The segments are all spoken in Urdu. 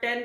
10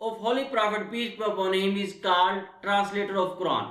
of Holy Prophet peace be upon him is called translator of Quran?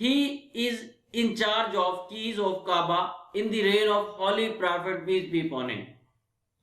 he is in charge of keys of Kaaba in the reign of Holy Prophet peace be upon him?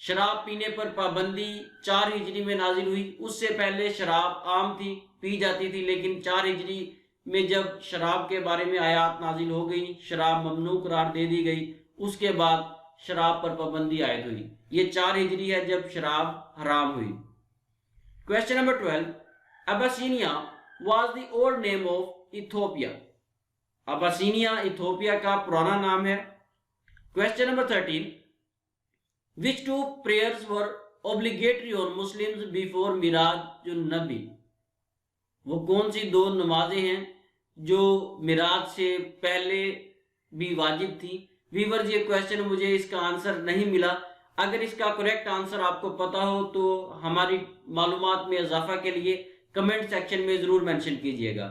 شراب پینے پر پابندی 4 ہجری میں نازل ہوئی. اس سے پہلے شراب عام تھی، پی جاتی تھی، لیکن 4 ہجری میں جب شراب کے بارے میں آیات نازل ہو گئی، شراب ممنوع قرار دے دی گئی، اس کے بعد شراب پر پابندی عائد ہوئی. یہ 4 ہجری ہے جب شراب حرام ہوئی. Question number 12. Abyssinia was the old name of Ethiopia. Abyssinia Ethiopia کا پرانا نام ہے. Question number 13. Which two prayers were obligatory on Muslims before Miraj النبی. وہ کون سی 2 نمازیں ہیں جو معراج سے پہلے بھی واجب تھی؟ ویورز یہ کویسچن مجھے اس کا آنسر نہیں ملا. اگر اس کا کریکٹ آنسر آپ کو پتا ہو تو ہماری معلومات میں اضافہ کے لیے کمنٹ سیکشن میں ضرور مینشن کیجئے گا.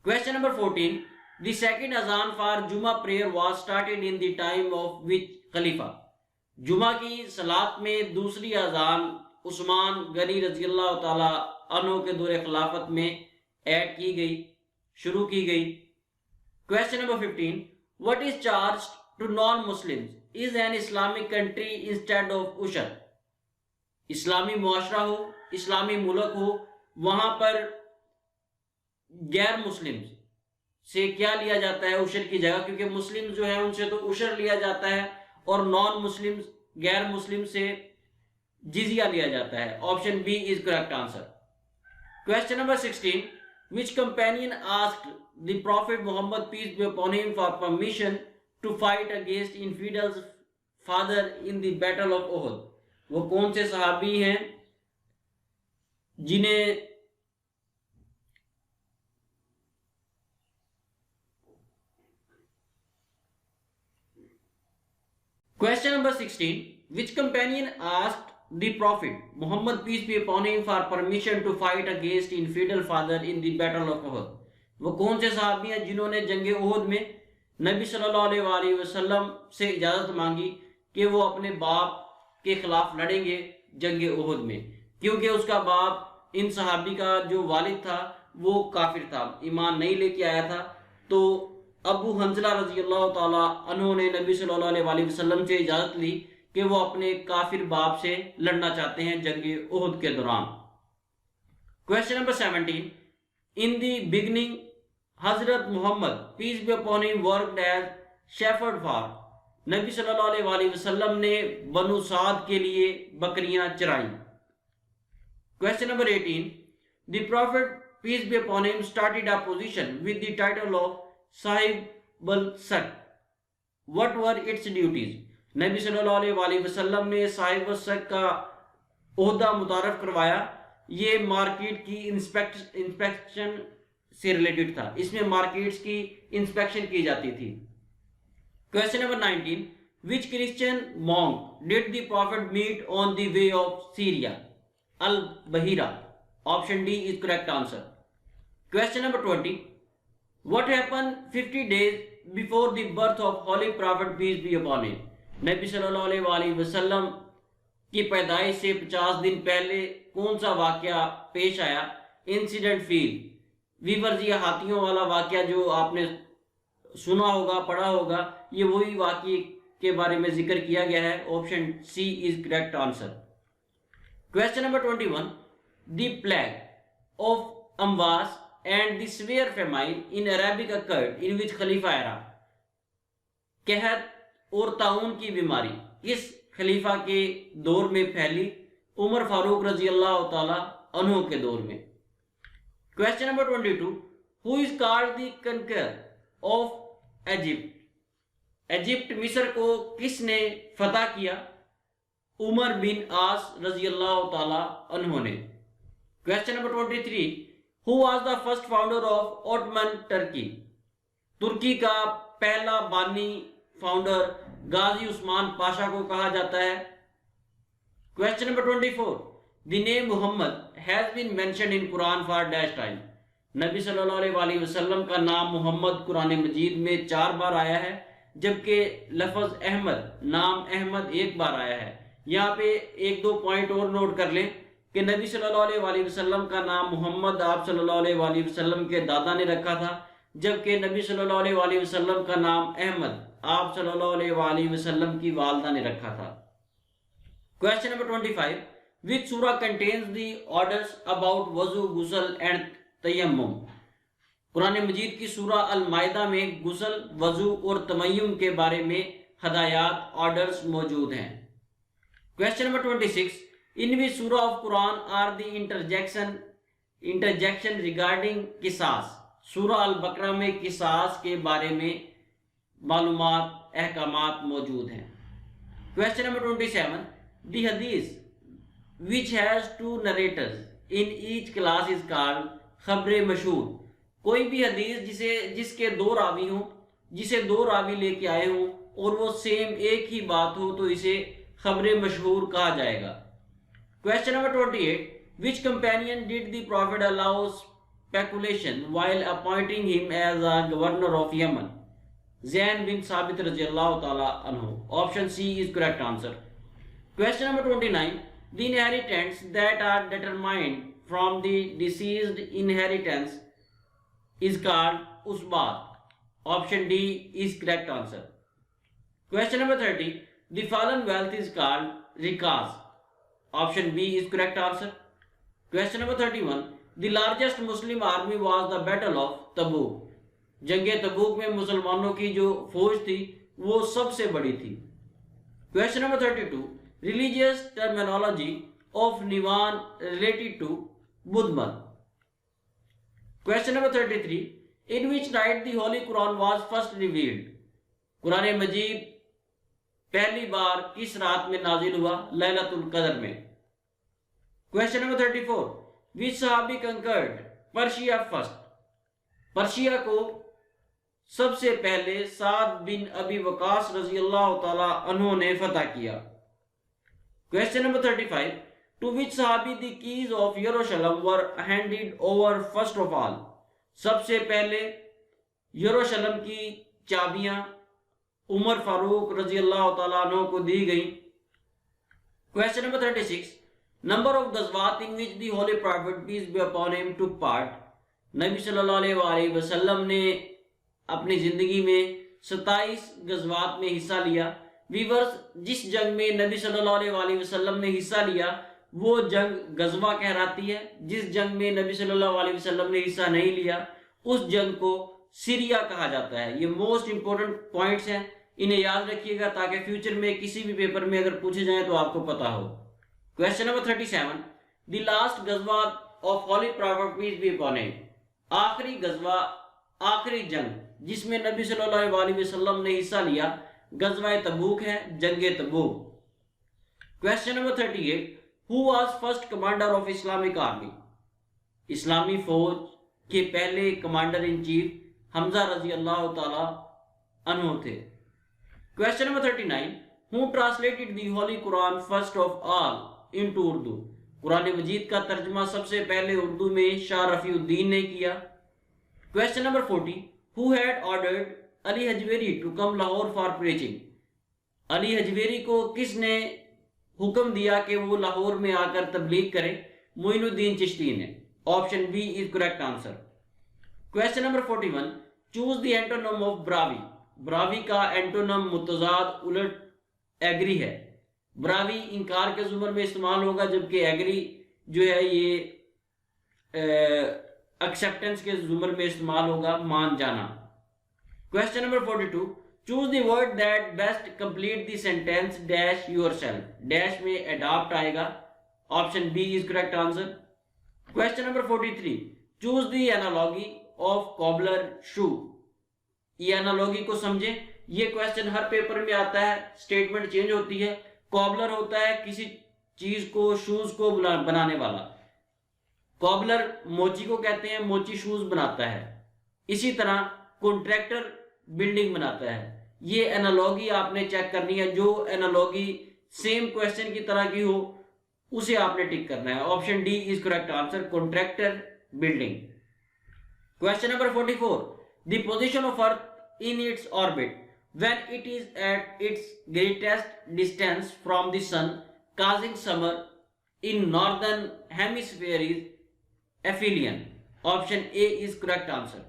Question number 14. The second azan for Juma prayer was started in the time of which خلیفہ. جمعہ کی صلاۃ میں دوسری اذان عثمان غنی رضی اللہ تعالی عنہ کے دور خلافت میں ایڈ کی گئی، شروع کی گئی. Question number 15. What is charged to non-Muslims is an Islamic country instead of usher. اسلامی معاشرہ ہو، اسلامی ملک ہو، وہاں پر غیر مسلم سے کیا لیا جاتا ہے عشر کی جگہ، کیونکہ مسلم جو ہیں ان سے تو عشر لیا جاتا ہے اور نان مسلم غیر مسلم سے جزیہ لیا جاتا ہے. Option B is correct answer. Question number 16. Which companion asked the Prophet Muhammad peace be upon him for permission to fight against infidels father in the battle of Uhud. وہ کون سے صحابی ہیں جنہیں Question number 16. Which companion asked the Prophet Muhammad peace be upon him for permission to fight against infidel father in the battle of Uhud. وہ کون سے صحابی ہیں جنہوں نے جنگ احد میں نبی صلی اللہ علیہ وآلہ وسلم سے اجازت مانگی کہ وہ اپنے باپ کے خلاف لڑیں گے جنگ احد میں، کیونکہ اس کا باپ ان صحابی کا جو والد تھا وہ کافر تھا، ایمان نہیں لے کے آیا تھا. تو ابو حنظلہ رضی اللہ تعالیٰ عنہ نے نبی صلی اللہ علیہ وآلہ وسلم سے اجازت لی کہ وہ اپنے کافر باپ سے لڑنا چاہتے ہیں جنگ احد کے دوران. Question number 17. In the beginning حضرت محمد peace be upon him worked as shepherd for. نبی صلی اللہ علیہ وآلہ وسلم نے بنو سعد کے لیے بکریاں چرائیں. Question number 18. The Prophet peace be upon him started a position with the title of صاحب السک. What were its duties. نبی صلی اللہ علیہ وآلہ وسلم نے صاحب السک کا عہدہ متعارف کروایا. یہ مارکیٹ کی انسپیکشن سے ریلیٹڈ تھا، اس میں مارکیٹس کی انسپیکشن کی جاتی تھی. Question number 19. Which Christian monk did the Prophet meet on the way of Syria? Al-Bahira. Option D is correct answer. Question number 20. What happened 50 days before the birth of Holy Prophet peace be upon him. نبی صلی اللہ علیہ وآلہ وسلم کی پیدائش سے 50 دن پہلے کون سا واقعہ پیش آیا؟ انسیڈنٹ فیل. ویورز یہ ہاتھیوں والا واقعہ جو آپ نے سنا ہوگا، پڑھا ہوگا، یہ وہی واقعے کے بارے میں ذکر کیا گیا ہے. Option C is correct answer. Question number 21. The plague of Amwas and the severe famine in Arabic occurred in which خلیفہ era. قحط اور طاعون کی بیماری اس خلیفہ کے دور میں پھیلی؟ عمر فاروق رضی اللہ تعالی عنہ کے دور میں. Question number 22. Who is called the conqueror of Egypt? Egypt مصر کو کس نے فتح کیا؟ عمر بن عاص رضی اللہ تعالی عنہ نے. Question number 23. Who was the first founder of Ottoman Turkey? ترکی کا پہلا بانی فاؤنڈر غازی عثمان پاشا کو کہا جاتا ہے. Question number 24. The name Muhammad has been mentioned in Quran for dash time. نبی صلی اللہ علیہ وآلہ وسلم کا نام محمد قرآن مجید میں 4 بار آیا ہے، جبکہ لفظ احمد، نام احمد 1 بار آیا ہے. یہاں پہ 1-2 پوائنٹ اور نوٹ کر لیں کہ نبی صلی اللہ علیہ وآلہ وسلم کا نام محمد آپ صلی اللہ علیہ وآلہ وسلم کے دادا نے رکھا تھا، جبکہ نبی صلی اللہ علیہ وآلہ وسلم کا نام احمد آپ صلی اللہ علیہ وآلہ وسلم کی والدہ نے رکھا تھا. Question number 25. Which surah contains the orders about wuzu, ghusl and tayammum? قرآن مجید کی سورہ المائدہ میں غسل، وضو اور تمیم کے بارے میں ہدایات آرڈرز موجود ہیں. Question number 26. In which surah of Quran are the interjection regarding قصاص? سورہ البقرہ میں قصاص کے بارے میں معلومات احکامات موجود ہیں. Question number 27. The hadith which has two narrators in each class is called خبر مشہور. کوئی بھی حدیث جس کے دو راوی ہوں، جسے دو راوی لے کے آئے ہوں اور وہ سیم ایک ہی بات ہو تو اسے خبر مشہور کہا جائے گا. Question number 28. Which companion did the Prophet allow speculation while appointing him as a governor of Yemen? Zayn bin Sabit رضی اللہ تعالی عنہ. Option C is correct answer. Question number 29. The inheritance that are determined from the deceased inheritance is called usbat. Option D is correct answer. Question number 30. The fallen wealth is called rikaz. Option B is correct answer. Question number 31. The largest Muslim army was the Battle of Tabuk. جنگ تبوک میں مسلمانوں کی جو فوج تھی وہ سب سے بڑی تھی. Question number 32. Religious terminology of Nivan related to Budman. Question number 33. In which night the Holy Quran was first revealed? قرآن مجید پہلی بار کس رات میں نازل ہوا؟ لیلۃ القدر میں. Question number 34. Which صحابی conquered Persia first? پرشیا کو سب سے پہلے سعد بن ابی وقاص رضی اللہ تعالی عنہ نے فتح کیا. Question number 35. To which صحابی the keys of Jerusalem were handed over first of all? سب سے پہلے یروشلم کی چابیاں عمر فاروق رضی اللہ تعالیٰ عنہ کو دی گئیں. Question number 36. Number of غزوات in which the Holy Prophet peace be upon him took part. نبی صلی اللہ علیہ وآلہ وسلم نے اپنی زندگی میں 27 غزوات میں حصہ لیا. ویورز، جس جنگ میں نبی صلی اللہ علیہ وآلہ وسلم نے حصہ لیا وہ جنگ غزوہ کہلاتی ہے. جس جنگ میں نبی صلی اللہ علیہ وسلم نے حصہ نہیں لیا اس جنگ کو سیریا کہا جاتا ہے. یہ موسٹ امپورٹنٹ پوائنٹس ہیں، انہیں یاد رکھیے گا تاکہ فیوچر میں کسی بھی پیپر میں اگر پوچھے جائیں تو آپ کو پتا ہو. Question number 37. The last غزوہ of Holy Prophet peace be upon him. آخری غزوہ، آخری جنگ جس میں نبی صلی اللہ علیہ وسلم نے حصہ لیا غزوہ تبوک ہے، جنگ تبوک. Question number 38. Who was first commander of Islamic army? اسلامی فوج کے پہلے کمانڈر ان چیف حمزہ رضی اللہ تعالی عنہ تھے. Question number 39. Who translated the Holy Quran first of all into Urdu? قرآن مجید کا ترجمہ سب سے پہلے اردو میں شاہ رفیع الدین نے کیا. Question number 40. Who had ordered Ali Hujwiri to come Lahore for preaching? علی حجویری کو کس نے حکم دیا کہ وہ لاہور میں آ کر تبلیغ کرے؟ معین الدین چشتی نے. Option B is correct answer. Question number 41. Choose the antonym of Brahui. Brahui کا اینٹونم متضاد الٹ ایگری ہے. براوی انکار کے زمر میں استعمال ہوگا جبکہ ایگری جو ہے یہ ایکسیپٹنس کے زمر میں استعمال ہوگا، مان جانا. Question number 42. Choose the word that best complete the sentence dash yourself. dash میں adopt آئے گا. Option B is correct answer. Question number 43. Choose the analogy of cobbler shoe. یہ analogy کو سمجھیں. یہ question ہر پیپر میں آتا ہے، statement چینج ہوتی ہے. cobbler ہوتا ہے کسی چیز کو، شوز کو بنانے والا. cobbler موچی کو کہتے ہیں، موچی شوز بناتا ہے. اسی طرح کنٹریکٹر بلڈنگ بناتا ہے. یہ انالوگی آپ نے چیک کرنی ہے، جو انالوگی سیم کوشچن کی طرح کی ہو اسے آپ نے ٹک کرنا ہے. Option D is correct answer, contractor building. Question number 44. The position of earth in its orbit when it is at its greatest distance from the sun causing summer in northern hemisphere is aphelion. Option A is correct answer.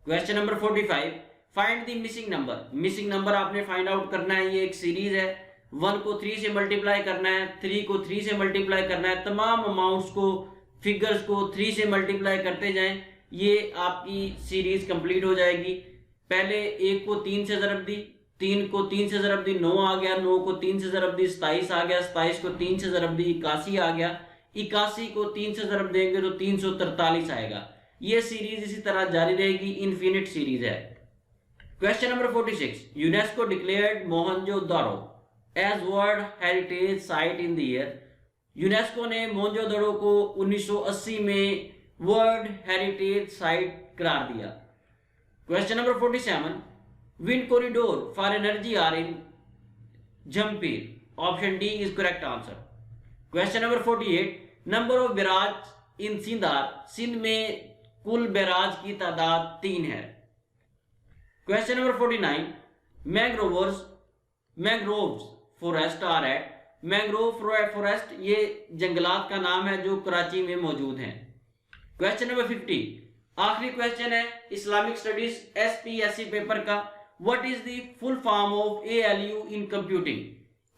Question number 45. Find the missing number. missing number آپ نے find out کرنا ہے. یہ ایک سیریز ہے 1 کو 3 سے ملٹیپلائی کرنا ہے, 3 کو 3 سے ملٹیپلائی کرنا ہے, تمام اماؤنٹس کو, فگرز کو 3 سے ملٹیپلائی کرتے جائیں. یہ آپ کی سیریز کمپلیٹ ہو جائے گی. پہلے 1 کو 3 سے ضرب دی, 3 کو 3 سے ضرب دی 9 آ گیا, 9 کو 3 سے ضرب دی 27 آ گیا, 27 کو 3 سے ضرب دی 81 آ گیا, 81 کو 3 سے ضرب دیں گے تو 343 آئے گا. یہ سیریز اسی طرح جاری رہے گی, انفینٹ سیریز ہے. Question number 46. UNESCO declared Mohenjo-daro as World Heritage Site in the year. UNESCO نے موہنجو دڑو کو 1980 میں ورلڈ ہیریٹیج سائٹ قرار دیا. Question number 47. Wind corridor for energy are in Jampir. Option D is correct answer. Question number 48. Number of barrages in Sindhar. Sindh میں کل بیراج کی تعداد 3 ہے. Question number 49. Mangroves forest are at. Mangrove forest یہ جنگلات کا نام ہے جو کراچی میں موجود ہیں. Question number 50. آخری کویسچن ہے اسلامک اسٹڈیز SPSC پیپر کا. What is the full form of ALU in computing?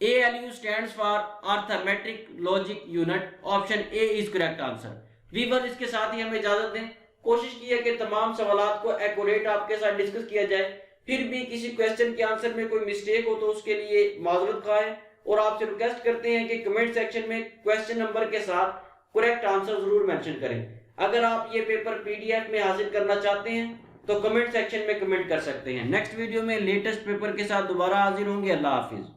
ALU stands for Arithmetic Logic Unit. Option A is correct answer. ویور اس کے ساتھ ہی ہمیں اجازت دیں. کوشش کی ہے کہ تمام سوالات کو ایکوریٹ آپ کے ساتھ ڈسکس کیا جائے. پھر بھی کسی کویسچن کے آنسر میں کوئی مسٹیک ہو تو اس کے لیے معذرت خواہ ہیں, اور آپ سے ریکویسٹ کرتے ہیں کہ کمنٹ سیکشن میں کویسچن نمبر کے ساتھ کریکٹ آنسر ضرور مینشن کریں. اگر آپ یہ پیپر PDF میں حاصل کرنا چاہتے ہیں تو کمنٹ سیکشن میں کمنٹ کر سکتے ہیں. نیکسٹ ویڈیو میں لیٹسٹ پیپر کے ساتھ دوبارہ حاضر ہوں گے. اللہ حافظ.